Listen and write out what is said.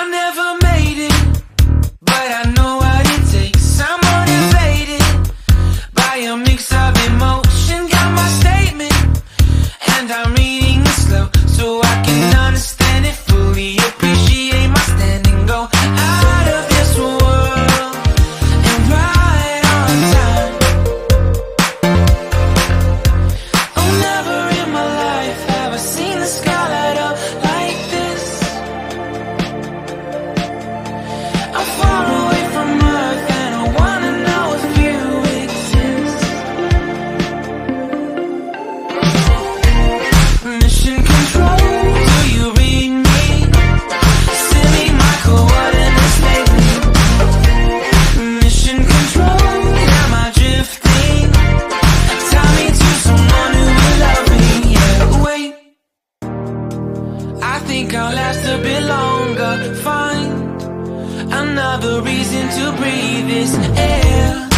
I never made it, but I know what it takes. I'm motivated by a mix of emotion. Got my statement, and I'm reading it slow so I can understand it fully. Appreciate my standing, go out of this world and right on time. Oh, never in my life have I seen the sky light up like this. I'm far away from Earth and I wanna know if you exist. Mission control, do you read me? Send me my coordinates lately. Mission control, am I drifting? Tie me to someone who will love me. Yeah, wait, I think I'll last a bit longer. Find another reason to breathe this air.